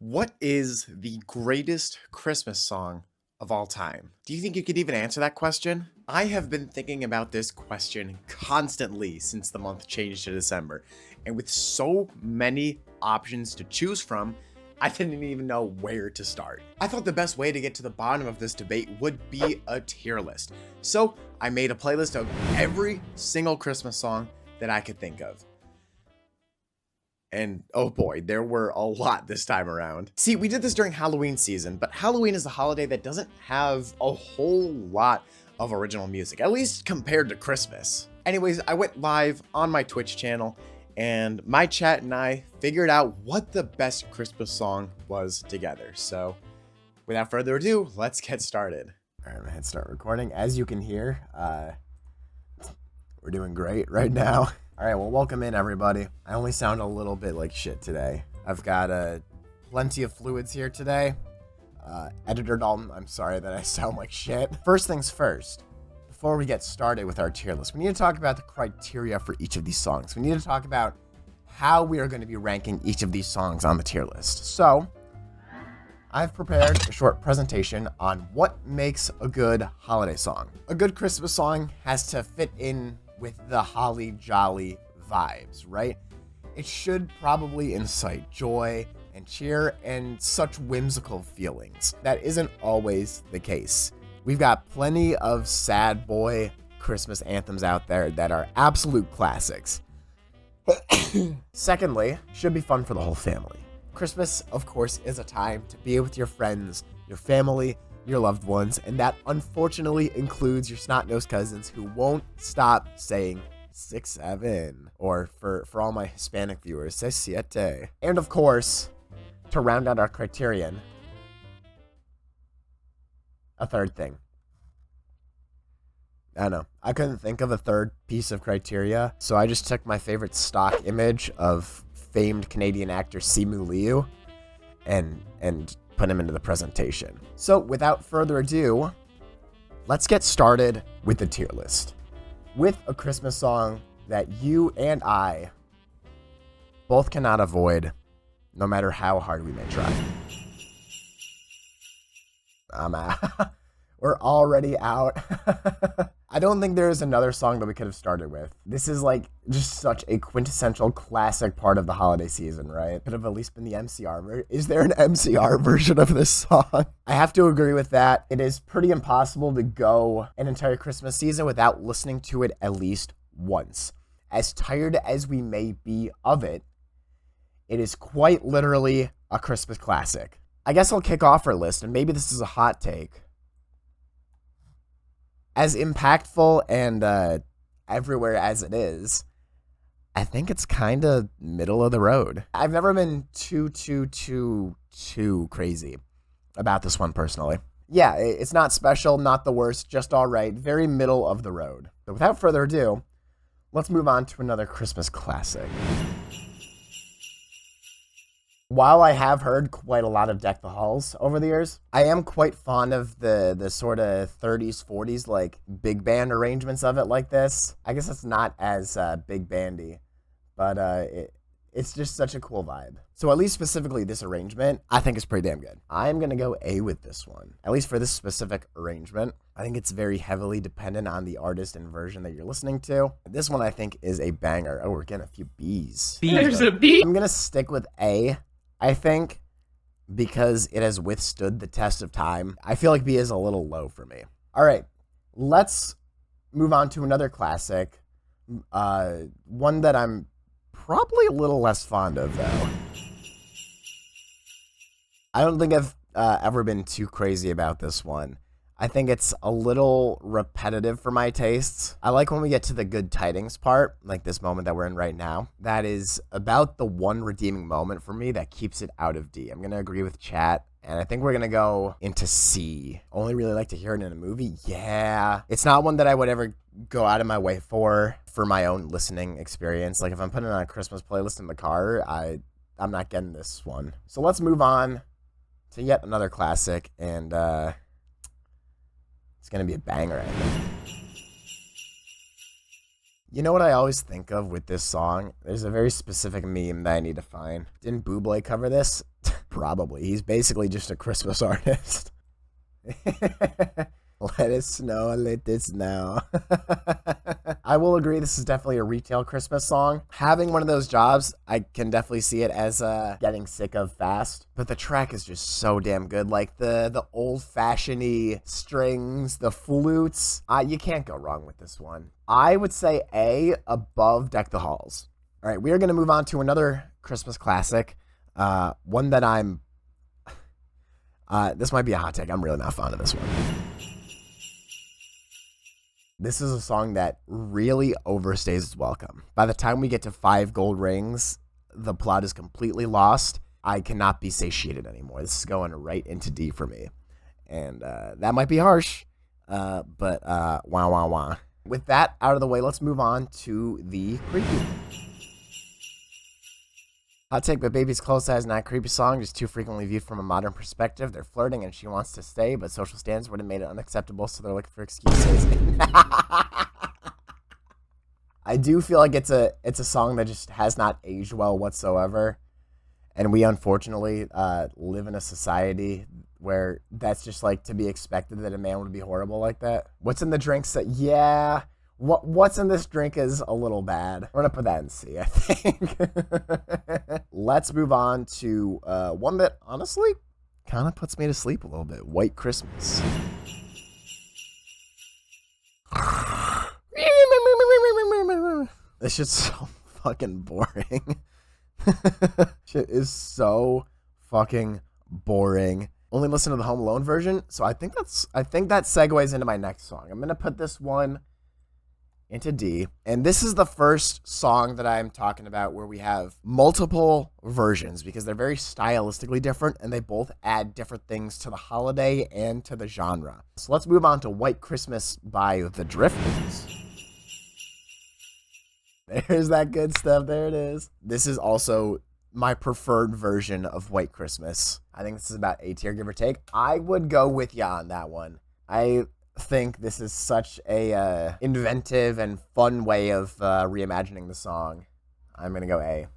What is the greatest Christmas song of all time? Do you think you could even answer that question? I have been thinking about this question constantly since the month changed to December. And with so many options to choose from, I didn't even know where to start. I thought the best way to get to the bottom of this debate would be a tier list. So I made a playlist of every single Christmas song that I could think of. And oh boy, there were a lot this time around. See, we did this during Halloween season, but Halloween is a holiday that doesn't have a whole lot of original music, at least compared to Christmas. Anyways, I went live on my Twitch channel, and my chat and I figured out what the best Christmas song was together. So without further ado, let's get started. All right, I'm gonna hit start recording. As you can hear, we're doing great right now. All right, well, welcome in, everybody. I only sound a little bit like shit today. I've got plenty of fluids here today. Editor Dalton, I'm sorry that I sound like shit. First things first, before we get started with our tier list, we need to talk about the criteria for each of these songs. We need to talk about how we are going to be ranking each of these songs on the tier list. So, I've prepared a short presentation on what makes a good holiday song. A good Christmas song has to fit in with the holly jolly vibes, right? It should probably incite joy and cheer and such whimsical feelings. That isn't always the case. We've got plenty of sad boy Christmas anthems out there that are absolute classics. Secondly, should be fun for the whole family. Christmas, of course, is a time to be with your friends, your family, your loved ones, and that unfortunately includes your snot-nosed cousins who won't stop saying 6-7, or for all my Hispanic viewers, 6-7. And of course, to round out our criterion, a third thing. I don't know. I couldn't think of a third piece of criteria, so I just took my favorite stock image of famed Canadian actor Simu Liu and put him into the presentation. So without further ado, let's get started with the tier list. With a Christmas song that you and I both cannot avoid, no matter how hard we may try. I'm out. We're already out. I don't think there is another song that we could have started with. This is like just such a quintessential classic part of the holiday season, right? Could have at least been the MCR. Is there an MCR version of this song? I have to agree with that. It is pretty impossible to go an entire Christmas season without listening to it at least once. As tired as we may be of it, it is quite literally a Christmas classic. I guess I'll kick off our list, and maybe this is a hot take. As impactful and everywhere as it is, I think it's kind of middle of the road. I've never been too crazy about this one personally. Yeah, it's not special, not the worst, just all right, very middle of the road. But without further ado, let's move on to another Christmas classic. While I have heard quite a lot of Deck the Halls over the years, I am quite fond of the sort of 30s, 40s, like big band arrangements of it like this. I guess it's not as big bandy, but it's just such a cool vibe. So at least specifically this arrangement, I think is pretty damn good. I'm going to go A with this one, at least for this specific arrangement. I think it's very heavily dependent on the artist and version that you're listening to. This one I think is a banger. Oh, we're getting a few B's. There's a B. I'm going to stick with A. I think because it has withstood the test of time. I feel like B is a little low for me. All right, let's move on to another classic. One that I'm probably a little less fond of, though. I don't think I've ever been too crazy about this one. I think it's a little repetitive for my tastes. I like when we get to the good tidings part, like this moment that we're in right now. That is about the one redeeming moment for me that keeps it out of D. I'm going to agree with chat, and I think we're going to go into C. Only really like to hear it in a movie? Yeah. It's not one that I would ever go out of my way for my own listening experience. Like if I'm putting on a Christmas playlist in the car, I'm not getting this one. So let's move on to yet another classic, and it's going to be a banger, I think. You know what I always think of with this song? There's a very specific meme that I need to find. Didn't Buble cover this? Probably. He's basically just a Christmas artist. Let it snow, let it snow. I will agree this is definitely a retail Christmas song. Having one of those jobs, I can definitely see it as getting sick of fast. But the track is just so damn good. Like the old-fashioned-y strings, the flutes. You can't go wrong with this one. I would say A, above Deck the Halls. All right, we are going to move on to another Christmas classic. One that I'm... this might be a hot take. I'm really not fond of this one. This is a song that really overstays its welcome. By the time we get to 5 gold rings, the plot is completely lost. I cannot be satiated anymore. This is going right into D for me. And that might be harsh, but wah, wah, wah. With that out of the way, let's move on to the creepy. Hot take, but Baby's Clothes is not a creepy song, just too frequently viewed from a modern perspective. They're flirting and she wants to stay, but social standards would have made it unacceptable, so they're looking for excuses. I do feel like it's a song that just has not aged well whatsoever. And we unfortunately live in a society where that's just like to be expected, that a man would be horrible like that. What's in the drink? Yeah. What's in this drink is a little bad. We're going to put that in C, I think. Let's move on to one that honestly kind of puts me to sleep a little bit. White Christmas. This shit's so fucking boring. Shit is so fucking boring. Only listen to the Home Alone version, so I think that segues into my next song. I'm going to put this one into D. And this is the first song that I'm talking about where we have multiple versions because they're very stylistically different and they both add different things to the holiday and to the genre. So let's move on to White Christmas by the Drifters. There's that good stuff. There it is. This is also my preferred version of White Christmas. I think this is about A tier, give or take. I would go with ya on that one. I think this is such a inventive and fun way of reimagining the song. I'm gonna go A.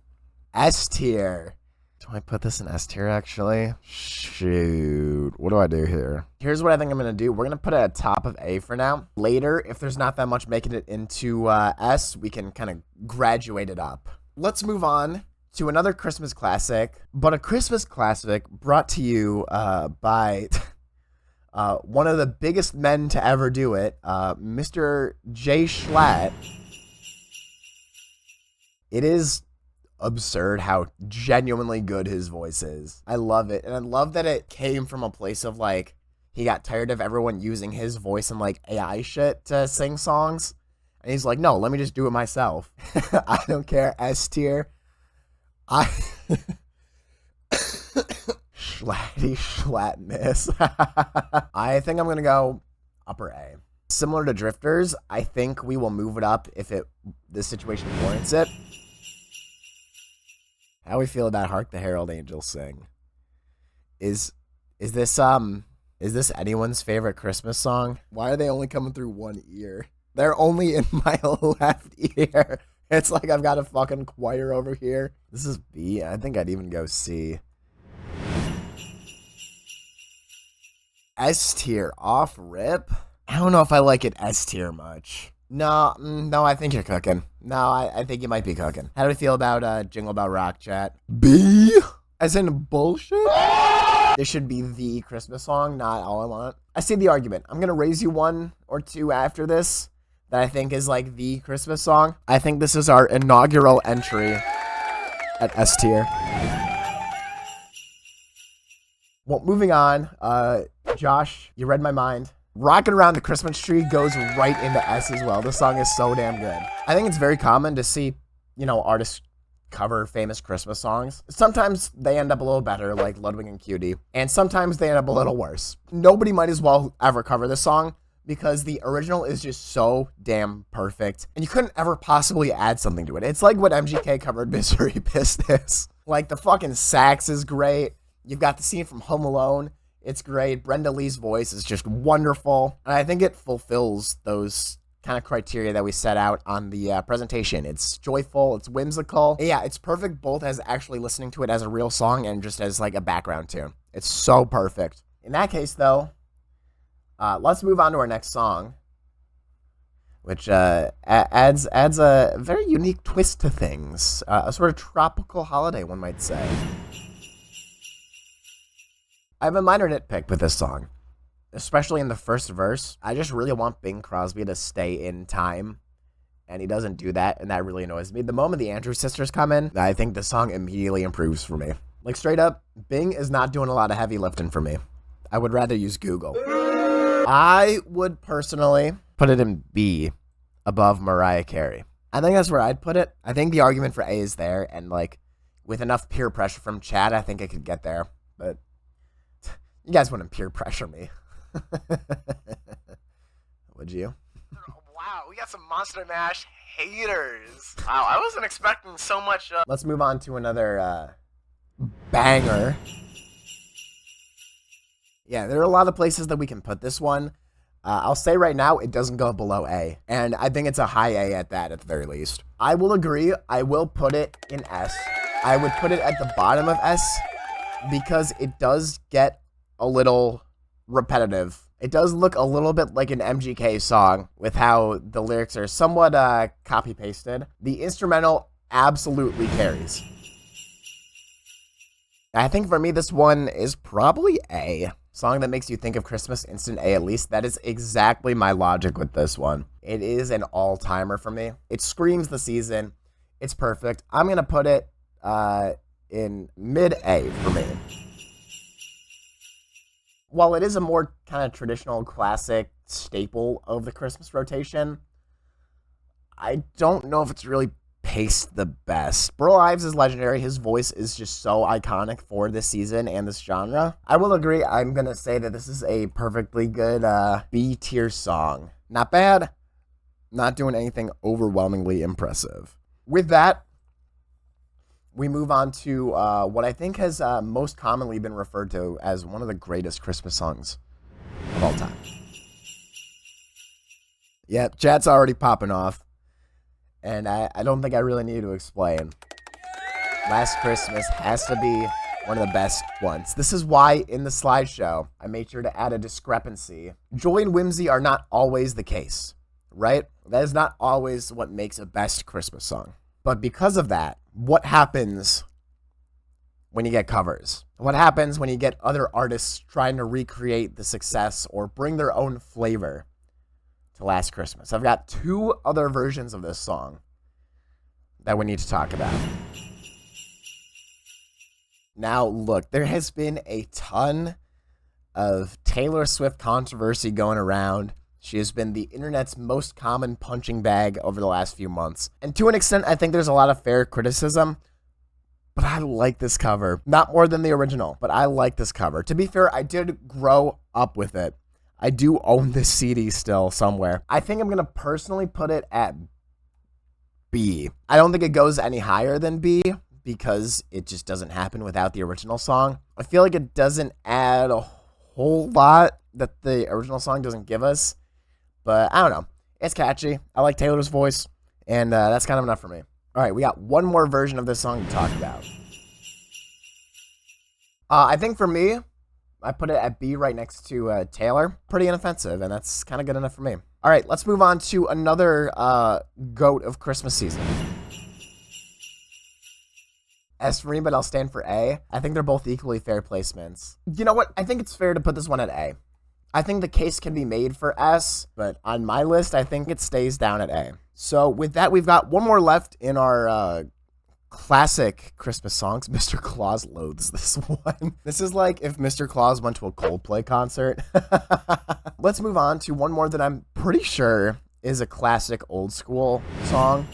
S tier. Do I put this in S tier actually? Shoot, what do I do here? Here's what I think I'm gonna do. We're gonna put it at top of A for now. Later, if there's not that much making it into S, we can kind of graduate it up. Let's move on to another Christmas classic, but a Christmas classic brought to you by one of the biggest men to ever do it, Mr. J. Schlatt. It is absurd how genuinely good his voice is. I love it. And I love that it came from a place of like, he got tired of everyone using his voice and like AI shit to sing songs. And he's like, no, let me just do it myself. I don't care. S tier. Schlattness. I think I'm going to go upper A. Similar to Drifters, I think we will move it up if the situation warrants it. How we feel about Hark the Herald Angels Sing? Is this anyone's favorite Christmas song? Why are they only coming through one ear? They're only in my left ear. It's like I've got a fucking choir over here. This is B. I think I'd even go C. S tier off rip. I don't know if I like it S tier much. No, I think you're cooking. No, I think you might be cooking. How do we feel about Jingle Bell Rock, chat? B? As in bullshit? This should be the Christmas song, not All I Want. I see the argument. I'm going to raise you one or two after this that I think is like the Christmas song. I think this is our inaugural entry at S tier. Well, moving on. Josh, you read my mind. Rockin' Around the Christmas Tree goes right into S as well. This song is so damn good. I think it's very common to see, artists cover famous Christmas songs. Sometimes they end up a little better, like Ludwig and Cutie, and sometimes they end up a little worse. Nobody might as well ever cover this song because the original is just so damn perfect, and you couldn't ever possibly add something to it. It's like what MGK covered Missouri Business. Like, the fucking sax is great. You've got the scene from Home Alone. It's great. Brenda Lee's voice is just wonderful. And I think it fulfills those kind of criteria that we set out on the presentation. It's joyful, it's whimsical. Yeah, it's perfect both as actually listening to it as a real song and just as like a background tune. It's so perfect. In that case, though, let's move on to our next song, which adds a very unique twist to things, a sort of tropical holiday, one might say. I have a minor nitpick with this song, especially in the first verse. I just really want Bing Crosby to stay in time, and he doesn't do that, and that really annoys me. The moment the Andrews sisters come in, I think the song immediately improves for me. Like, straight up, Bing is not doing a lot of heavy lifting for me. I would rather use Google. I would personally put it in B above Mariah Carey. I think that's where I'd put it. I think the argument for A is there, and like with enough peer pressure from Chad, I think I could get there. But you guys wouldn't peer pressure me. Would you? Wow, we got some Monster Mash haters. Wow, I wasn't expecting so much. Let's move on to another banger. Yeah, there are a lot of places that we can put this one. I'll say right now, it doesn't go below A. And I think it's a high A at that, at the very least. I will agree. I will put it in S. I would put it at the bottom of S because it does get a little repetitive. It does look a little bit like an MGK song with how the lyrics are somewhat copy-pasted. The instrumental absolutely carries. I think for me, this one is probably A. Song that makes you think of Christmas, instant A at least. That is exactly my logic with this one. It is an all-timer for me. It screams the season. It's perfect. I'm going to put it in mid-A for me. While it is a more kind of traditional, classic staple of the Christmas rotation, I don't know if it's really paced the best. Burl Ives is legendary. His voice is just so iconic for this season and this genre. I will agree. I'm going to say that this is a perfectly good B-tier song. Not bad. Not doing anything overwhelmingly impressive. With that, we move on to what I think has most commonly been referred to as one of the greatest Christmas songs of all time. Yeah, chat's already popping off. And I don't think I really need to explain. Last Christmas has to be one of the best ones. This is why in the slideshow, I made sure to add a discrepancy. Joy and whimsy are not always the case, right? That is not always what makes a best Christmas song. But because of that, what happens when you get covers? What happens when you get other artists trying to recreate the success or bring their own flavor to Last Christmas? I've got two other versions of this song that we need to talk about. Now, look, there has been a ton of Taylor Swift controversy going around. She has been the internet's most common punching bag over the last few months. And to an extent, I think there's a lot of fair criticism. But I like this cover. Not more than the original, but I like this cover. To be fair, I did grow up with it. I do own this CD still somewhere. I think I'm going to personally put it at B. I don't think it goes any higher than B because it just doesn't happen without the original song. I feel like it doesn't add a whole lot that the original song doesn't give us. But I don't know. It's catchy. I like Taylor's voice. And that's kind of enough for me. All right, we got one more version of this song to talk about. I think for me, I put it at B right next to Taylor. Pretty inoffensive, and that's kind of good enough for me. All right, let's move on to another GOAT of Christmas season. S for me, but I'll stand for A. I think they're both equally fair placements. You know what? I think it's fair to put this one at A. I think the case can be made for S, but on my list, I think it stays down at A. So with that, we've got one more left in our classic Christmas songs. Mr. Claus loathes this one. This is like if Mr. Claus went to a Coldplay concert. Let's move on to one more that I'm pretty sure is a classic old school song.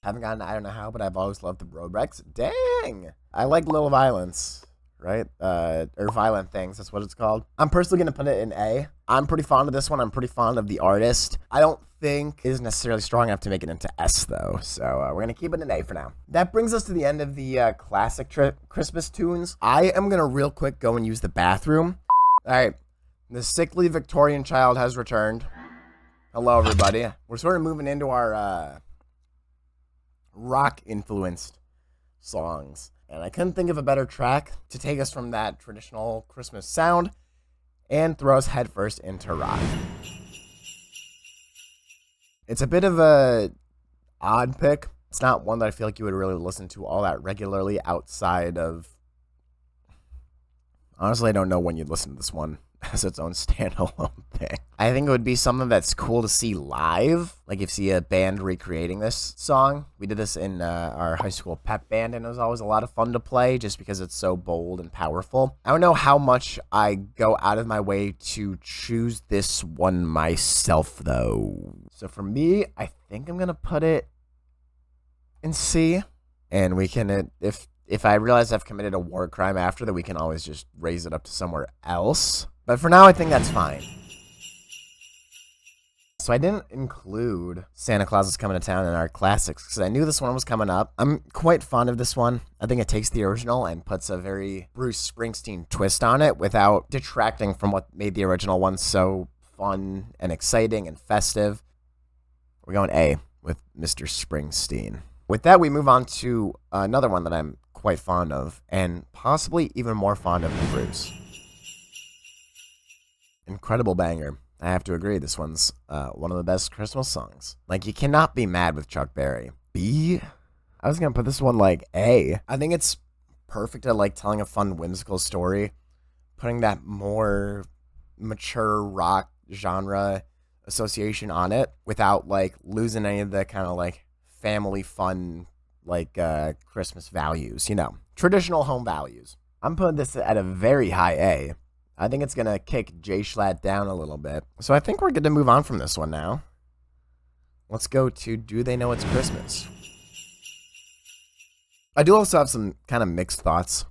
Haven't gotten I Don't Know How, but I've always loved the Road Wrecks. Dang! I like Little Violence, right? Or Violent Things, that's what it's called. I'm personally going to put it in A. I'm pretty fond of this one. I'm pretty fond of the artist. I don't think it is necessarily strong enough to make it into S, though. So we're going to keep it in A for now. That brings us to the end of the classic Christmas tunes. I am going to real quick go and use the bathroom. All right. The sickly Victorian child has returned. Hello, everybody. We're sort of moving into our rock-influenced songs, and I couldn't think of a better track to take us from that traditional Christmas sound and throw us headfirst into rock. It's a bit of a odd pick. It's not one that I feel like you would really listen to all that regularly outside of... Honestly, I don't know when you'd listen to this one as its own standalone thing. I think it would be something that's cool to see live. Like if you see a band recreating this song. We did this in our high school pep band, and it was always a lot of fun to play just because it's so bold and powerful. I don't know how much I go out of my way to choose this one myself, though. So for me, I think I'm going to put it in C. And we can, if I realize I've committed a war crime after that, we can always just raise it up to somewhere else. But for now, I think that's fine. So I didn't include Santa Claus is Coming to Town in our classics because I knew this one was coming up. I'm quite fond of this one. I think it takes the original and puts a very Bruce Springsteen twist on it without detracting from what made the original one so fun and exciting and festive. We're going A with Mr. Springsteen. With that, we move on to another one that I'm quite fond of and possibly even more fond of than Bruce. Incredible banger. I have to agree. This one's one of the best Christmas songs. Like, you cannot be mad with Chuck Berry. B? I was going to put this one like A. I think it's perfect at like telling a fun, whimsical story. Putting that more mature rock genre association on it without like losing any of the kind of like family fun, like Christmas values, you know, traditional home values. I'm putting this at a very high A. I think it's going to kick Jay Schlatt down a little bit. So I think we're good to move on from this one now. Let's go to Do They Know It's Christmas? I do also have some kind of mixed thoughts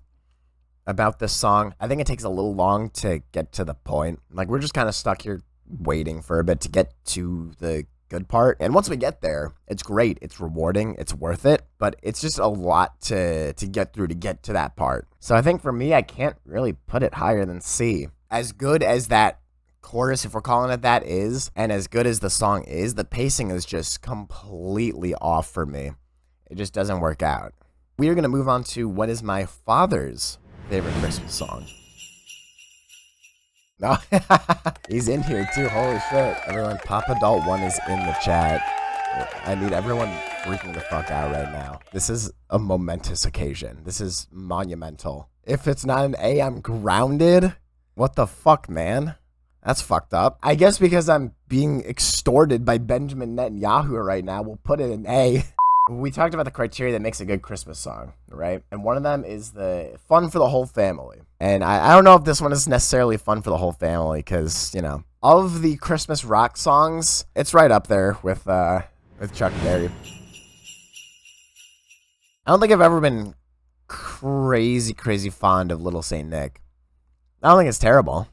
about this song. I think it takes a little long to get to the point. Like, we're just kind of stuck here waiting for a bit to get to the good part. And once we get there, it's great. It's rewarding. It's worth it. But it's just a lot to get through to get to that part. So I think for me, I can't really put it higher than C. As good as that chorus, if we're calling it that, is, and as good as the song is, the pacing is just completely off for me. It just doesn't work out. We are going to move on to what is my father's favorite Christmas song. No, he's in here too. Holy shit. Everyone, Papa Adult 1 is in the chat. I need everyone freaking the fuck out right now. This is a momentous occasion. This is monumental. If it's not an A, I'm grounded. What the fuck, man? That's fucked up. I guess because I'm being extorted by Benjamin Netanyahu right now, we'll put it in A. We talked about the criteria that makes a good Christmas song, right? And one of them is the fun for the whole family. And I don't know if this one is necessarily fun for the whole family because, you know, of the Christmas rock songs, it's right up there with Chuck Berry. I don't think I've ever been crazy fond of Little Saint Nick. I don't think it's terrible.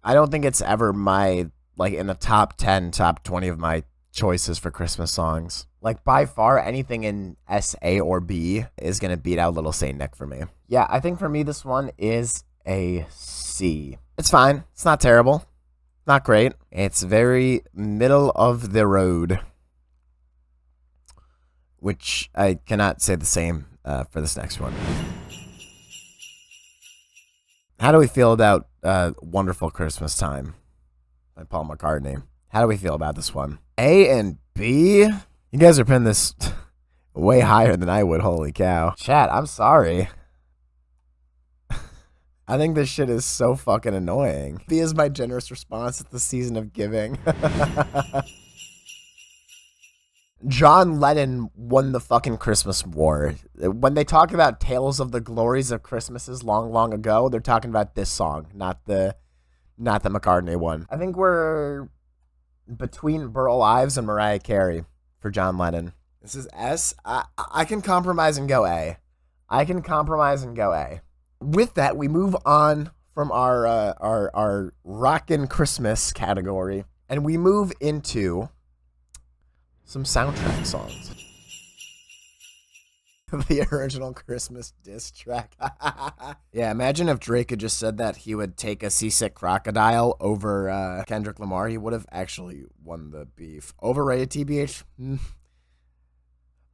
I don't think it's ever my, like, in the top 10, top 20 of my choices for Christmas songs. Like, by far, anything in S, A, or B is going to beat out Little Saint Nick for me. Yeah, I think for me, this one is a C. It's fine. It's not terrible. Not great. It's very middle of the road. Which I cannot say the same for this next one. How do we feel about Wonderful Christmas Time by Paul McCartney? How do we feel about this one? A and B? You guys are putting this way higher than I would, holy cow. Chat, I'm sorry. I think this shit is so fucking annoying. B is my generous response at the season of giving. John Lennon won the fucking Christmas war. When they talk about tales of the glories of Christmases long ago, they're talking about this song, not the McCartney one. I think we're between Burl Ives and Mariah Carey for John Lennon. This is S. I can compromise and go A. With that, we move on from our rockin' Christmas category, and we move into some soundtrack songs. The original Christmas diss track. Yeah, imagine if Drake had just said that he would take a seasick crocodile over Kendrick Lamar. He would have actually won the beef. Overrated, TBH?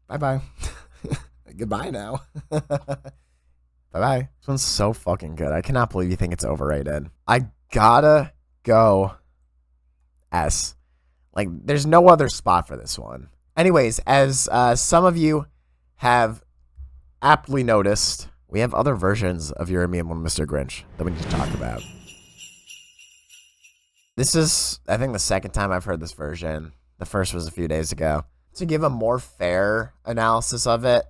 Bye-bye. Goodbye now. Bye-bye. This one's so fucking good. I cannot believe you think it's overrated. I gotta go S. Like, there's no other spot for this one. Anyways, as some of you have aptly noticed, we have other versions of You're Me and One Mr. Grinch that we need to talk about. This is, I think, the second time I've heard this version. The first was a few days ago. To give a more fair analysis of it,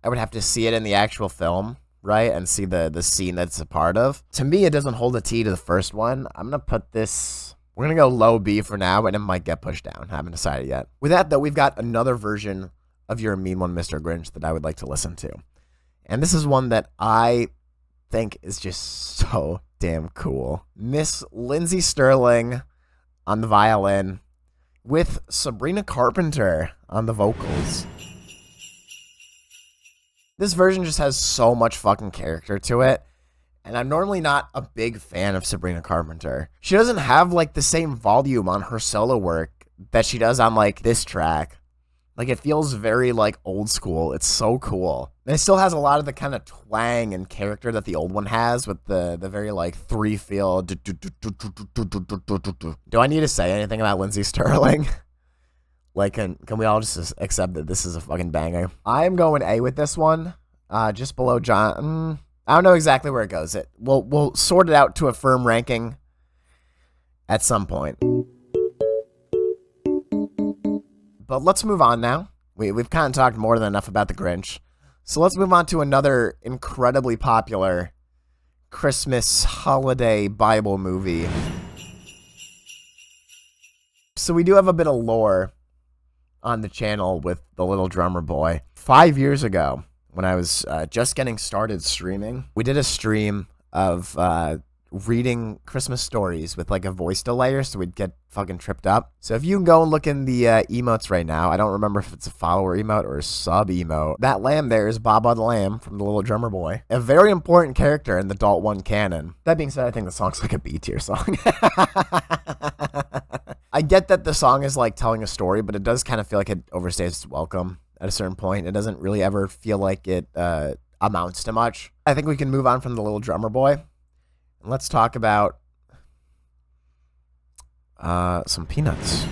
I would have to see it in the actual film, right? And see the scene that's a part of. To me, it doesn't hold a T to the first one. I'm going to put this... We're going to go low B for now, and it might get pushed down. I haven't decided yet. With that, though, we've got another version of You're a Mean One, Mr. Grinch that I would like to listen to. And this is one that I think is just so damn cool. Miss Lindsay Sterling on the violin with Sabrina Carpenter on the vocals. This version just has so much fucking character to it. And I'm normally not a big fan of Sabrina Carpenter. She doesn't have, like, the same volume on her solo work that she does on, like, this track. Like, it feels very, like, old school. It's so cool. And it still has a lot of the kind of twang and character that the old one has with the very, like, three-feel. Do I need to say anything about Lindsay Sterling? Like, can we all just accept that this is a fucking banger? I'm going A with this one. Just below John... I don't know exactly where it goes. We'll sort it out to a firm ranking at some point. But let's move on now. We've kind of talked more than enough about the Grinch. So let's move on to another incredibly popular Christmas holiday Bible movie. So we do have a bit of lore on the channel with the little drummer boy. 5 years ago, when I was just getting started streaming, we did a stream of reading Christmas stories with like a voice delay, so we'd get fucking tripped up. So if you can go and look in the emotes right now, I don't remember if it's a follower emote or a sub emote. That lamb there is Baba the Lamb from the Little Drummer Boy, a very important character in the Dalt 1 canon. That being said, I think the song's like a B tier song. I get that the song is like telling a story, but it does kind of feel like it overstays its welcome. At a certain point, it doesn't really ever feel like it amounts to much. I think we can move on from the Little Drummer Boy. And let's talk about some Peanuts.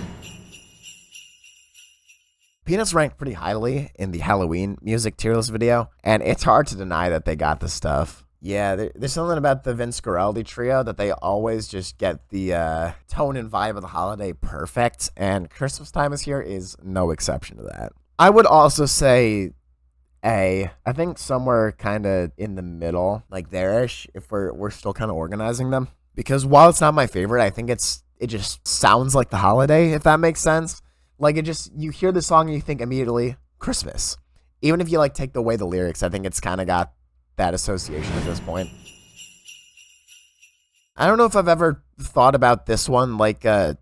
Peanuts ranked pretty highly in the Halloween music tier list video, and it's hard to deny that they got the stuff. Yeah, there's something about the Vince Guaraldi trio that they always just get the tone and vibe of the holiday perfect, and Christmas Time Is Here is no exception to that. I would also say A. I think somewhere kind of in the middle, like there-ish, if we're still kind of organizing them. Because while it's not my favorite, I think it just sounds like the holiday, if that makes sense. Like you hear the song and you think immediately Christmas. Even if you like take away the lyrics, I think it's kind of got that association at this point. I don't know if I've ever thought about this one like a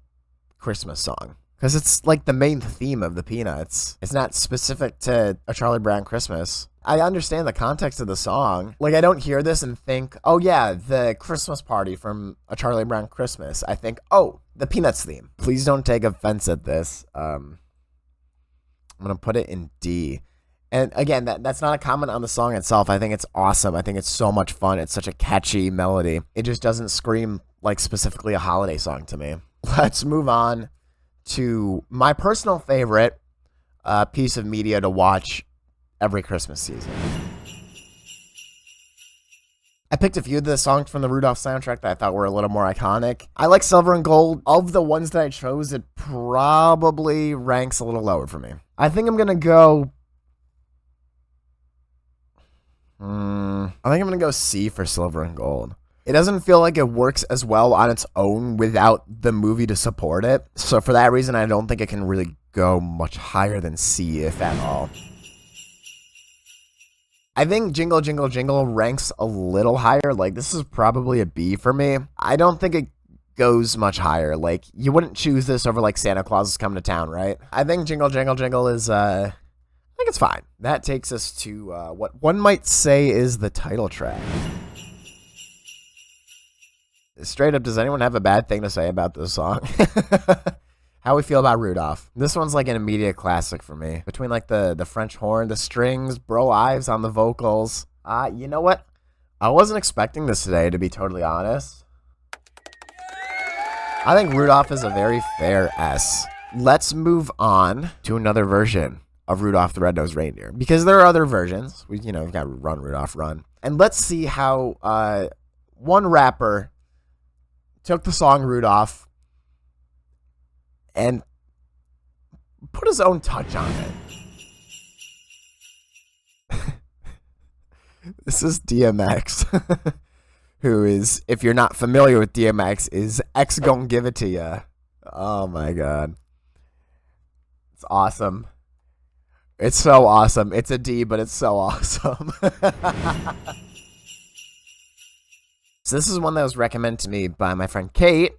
Christmas song. Because it's like the main theme of the Peanuts. It's not specific to A Charlie Brown Christmas. I understand the context of the song. Like, I don't hear this and think, oh yeah, the Christmas party from A Charlie Brown Christmas. I think, oh, the Peanuts theme. Please don't take offense at this. I'm going to put it in D. And again, that's not a comment on the song itself. I think it's awesome. I think it's so much fun. It's such a catchy melody. It just doesn't scream like specifically a holiday song to me. Let's move on to my personal favorite piece of media to watch every Christmas season. I picked a few of the songs from the Rudolph soundtrack that I thought were a little more iconic. I like Silver and Gold. Of the ones that I chose, it probably ranks a little lower for me. I think I'm going to go... I think I'm going to go C for Silver and Gold. It doesn't feel like it works as well on its own without the movie to support it. So for that reason, I don't think it can really go much higher than C, if at all. I think Jingle Jingle Jingle ranks a little higher. Like, this is probably a B for me. I don't think it goes much higher. Like, you wouldn't choose this over, like, Santa Claus is Coming to Town, right? I think Jingle Jingle Jingle is a think it's fine. That takes us to what one might say is the title track. Straight up, does anyone have a bad thing to say about this song? How we feel about Rudolph. This one's like an immediate classic for me. Between like the French horn, the strings, Bro Ives on the vocals. You know what? I wasn't expecting this today, to be totally honest. I think Rudolph is a very fair S. Let's move on to another version of Rudolph the Red-Nosed Reindeer, because there are other versions. We've got Run, Rudolph, Run. And let's see how one rapper took the song Rudolph and put his own touch on it. This is DMX, who is, if you're not familiar with DMX, is X gon' give it to ya. Oh my god. It's awesome. It's so awesome. It's a D, but it's so awesome. So this is one that was recommended to me by my friend Kate,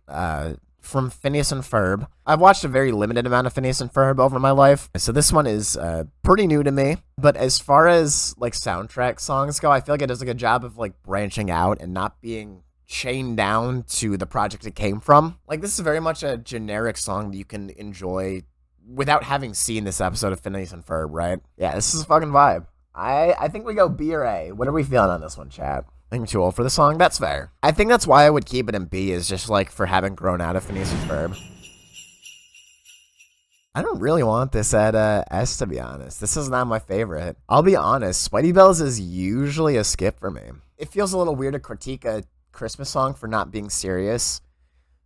from Phineas and Ferb. I've watched a very limited amount of Phineas and Ferb over my life, so this one is pretty new to me. But as far as like soundtrack songs go, I feel like it does a good job of like branching out and not being chained down to the project it came from. Like, this is very much a generic song that you can enjoy without having seen this episode of Phineas and Ferb, right? Yeah, this is a fucking vibe. I think we go B or A. What are we feeling on this one, chat? I think I'm too old for the song. That's fair. I think that's why I would keep it in B, is just like for having grown out of Phineas and Ferb. I don't really want this at S, to be honest. This is not my favorite. I'll be honest, Spidey Bells is usually a skip for me. It feels a little weird to critique a Christmas song for not being serious,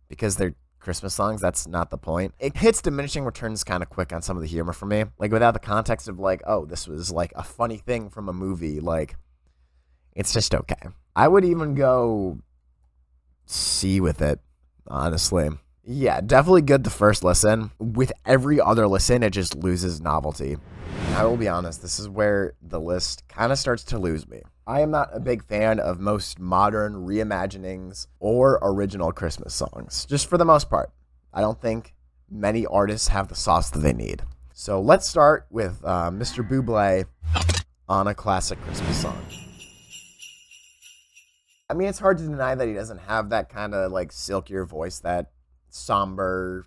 because they're Christmas songs. That's not the point. It hits diminishing returns kind of quick on some of the humor for me. Like, without the context of like, oh, this was like a funny thing from a movie. Like, it's just okay. I would even go C with it, honestly. Yeah, definitely good the first listen. With every other listen, it just loses novelty. I will be honest, this is where the list kind of starts to lose me. I am not a big fan of most modern reimaginings or original Christmas songs, just for the most part. I don't think many artists have the sauce that they need. So let's start with Mr. Buble on a classic Christmas song. I mean, it's hard to deny that he doesn't have that kind of like silkier voice, that somber,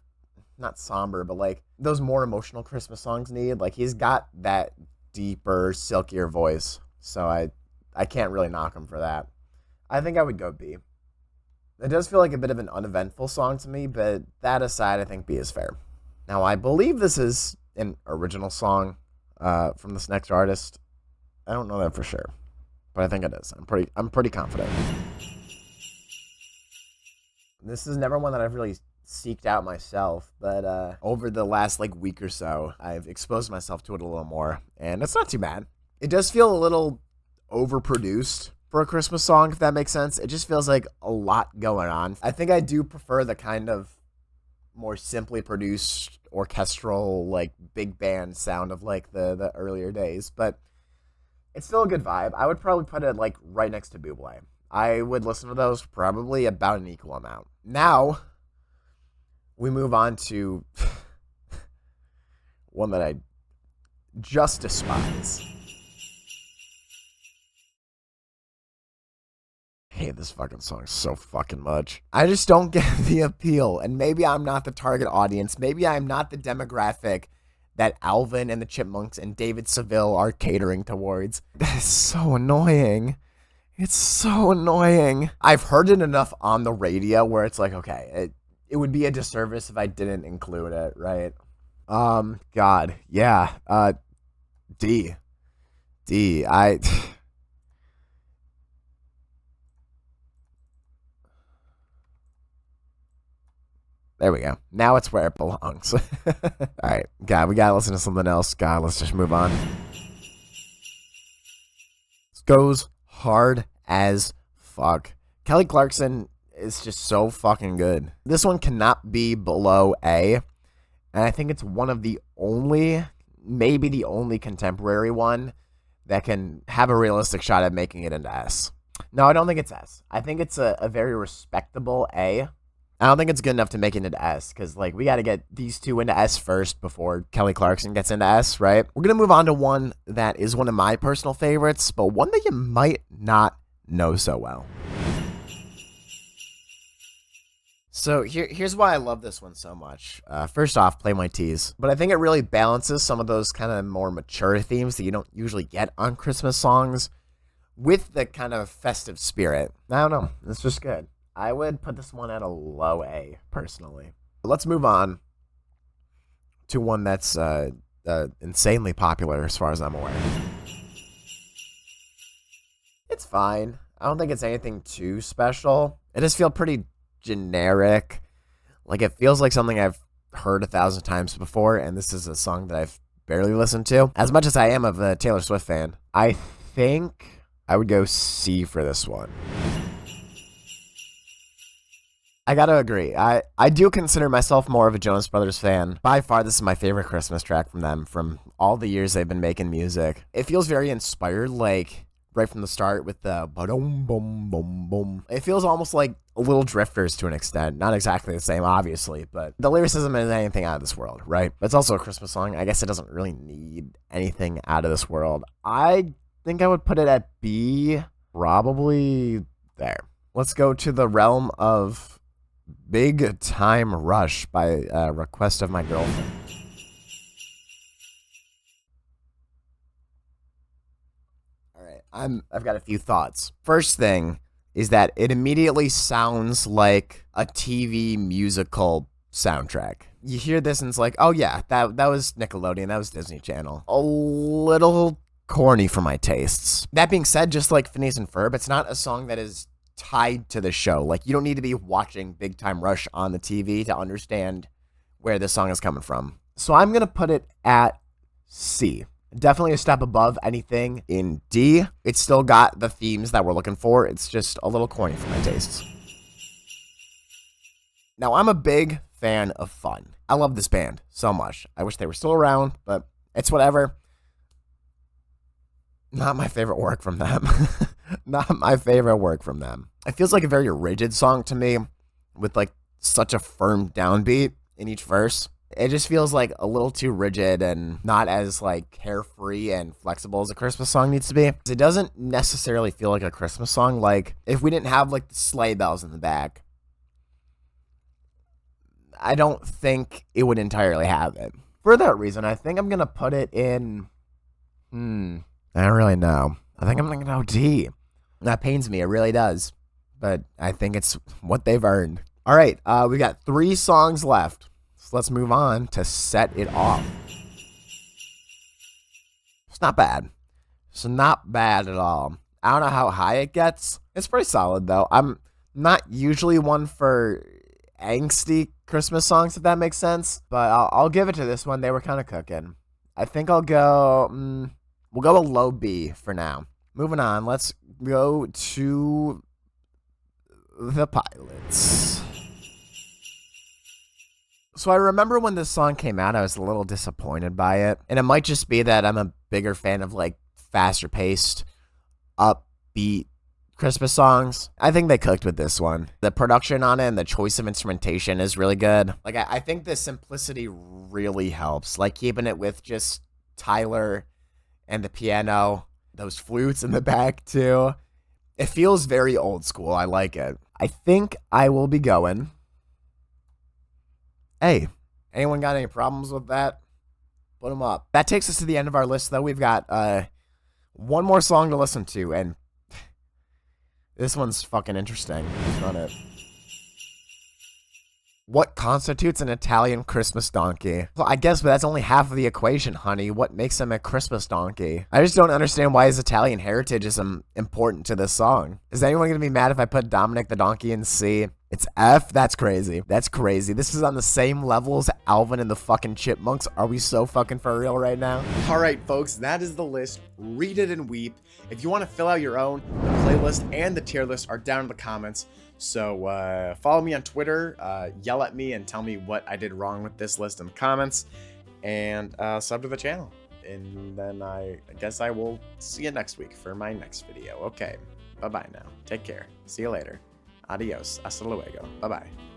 not somber, but like those more emotional Christmas songs need. Like, he's got that deeper, silkier voice. So I can't really knock him for that. I think I would go B. It does feel like a bit of an uneventful song to me, but that aside, I think B is fair. Now, I believe this is an original song from this next artist. I don't know that for sure, but I think it is. I'm pretty confident. This is never one that I've really seeked out myself, but over the last like week or so, I've exposed myself to it a little more, and it's not too bad. It does feel a little overproduced for a Christmas song, if that makes sense. It just feels like a lot going on. I think I do prefer the kind of more simply produced orchestral, like big band sound of like the earlier days, but it's still a good vibe. I would probably put it like right next to Buble. I would listen to those probably about an equal amount. Now, we move on to one that I just despise. I hate this fucking song so fucking much. I just don't get the appeal, and maybe I'm not the target audience. Maybe I'm not the demographic that Alvin and the Chipmunks and David Seville are catering towards. That is so annoying. It's so annoying. I've heard it enough on the radio where it's like, okay, it would be a disservice if I didn't include it, right? God, yeah. D. There we go. Now it's where it belongs. All right, God, we gotta listen to something else. God, let's just move on. This goes hard as fuck. Kelly Clarkson is just so fucking good. This one cannot be below A, and I think it's one of the only, maybe the only contemporary one that can have a realistic shot at making it into S. No, I don't think it's S. I think it's a very respectable A. I don't think it's good enough to make it into S, because, like, we got to get these two into S first before Kelly Clarkson gets into S, right? We're going to move on to one that is one of my personal favorites, but one that you might not know so well. So here's why I love this one so much. First off, Play My Tees. But I think it really balances some of those kind of more mature themes that you don't usually get on Christmas songs with the kind of festive spirit. I don't know. It's just good. I would put this one at a low A, personally. Let's move on to one that's insanely popular as far as I'm aware. It's fine. I don't think it's anything too special. It just feels pretty generic. Like, it feels like something I've heard 1,000 times before, and this is a song that I've barely listened to. As much as I am of a Taylor Swift fan, I think I would go C for this one. I gotta agree. I do consider myself more of a Jonas Brothers fan. By far, this is my favorite Christmas track from them, from all the years they've been making music. It feels very inspired, like, right from the start with the ba-dum, boom, boom, boom. It feels almost like Little Drifters to an extent. Not exactly the same, obviously, but the lyricism isn't anything out of this world, right? But it's also a Christmas song. I guess it doesn't really need anything out of this world. I think I would put it at B, probably there. Let's go to the realm of Big Time Rush by request of my girlfriend. All right, I've got a few thoughts. First thing is that it immediately sounds like a TV musical soundtrack. You hear this and it's like, oh yeah, that was Nickelodeon, that was Disney Channel. A little corny for my tastes. That being said, just like Phineas and Ferb, it's not a song that is tied to the show. Like, you don't need to be watching Big Time Rush on the TV to understand where this song is coming from. So I'm going to put it at C. Definitely a step above anything in D. It's still got the themes that we're looking for. It's just a little corny for my tastes. Now, I'm a big fan of Fun. I love this band so much. I wish they were still around, but it's whatever. Not my favorite work from them. Not my favorite work from them. It feels like a very rigid song to me, with like such a firm downbeat in each verse. It just feels like a little too rigid and not as like carefree and flexible as a Christmas song needs to be. It doesn't necessarily feel like a Christmas song. Like, if we didn't have like the sleigh bells in the back, I don't think it would entirely have it. For that reason, I think I'm gonna put it in. I don't really know. I think I'm thinking D. That pains me. It really does. But I think it's what they've earned. All right. We got 3 songs left. So let's move on to Set It Off. It's not bad. It's not bad at all. I don't know how high it gets. It's pretty solid, though. I'm not usually one for angsty Christmas songs, if that makes sense. But I'll give it to this one. They were kind of cooking. I think I'll go. We'll go a low B for now. Moving on, let's go to the Pilots. So I remember when this song came out, I was a little disappointed by it. And it might just be that I'm a bigger fan of like faster paced, upbeat Christmas songs. I think they cooked with this one. The production on it and the choice of instrumentation is really good. Like, I think the simplicity really helps. Like, keeping it with just Tyler and the piano, those flutes in the back too. It feels very old school. I like it. I think I will be going A. Anyone got any problems with that? Put them up. That takes us to the end of our list, though. We've got one more song to listen to, and this one's fucking interesting. Let's run it. What constitutes an Italian Christmas donkey? Well, I guess, but that's only half of the equation, honey. What makes him a Christmas donkey? I just don't understand why his Italian heritage is important to this song. Is anyone going to be mad if I put Dominic the Donkey in C? It's F? That's crazy. That's crazy. This is on the same level as Alvin and the fucking Chipmunks. Are we so fucking for real right now? All right, folks, that is the list. Read it and weep. If you want to fill out your own, the playlist and the tier list are down in the comments. So follow me on Twitter, yell at me and tell me what I did wrong with this list in the comments, and sub to the channel. And then I guess I will see you next week for my next video. Okay, bye-bye now. Take care. See you later. Adios. Hasta luego. Bye-bye.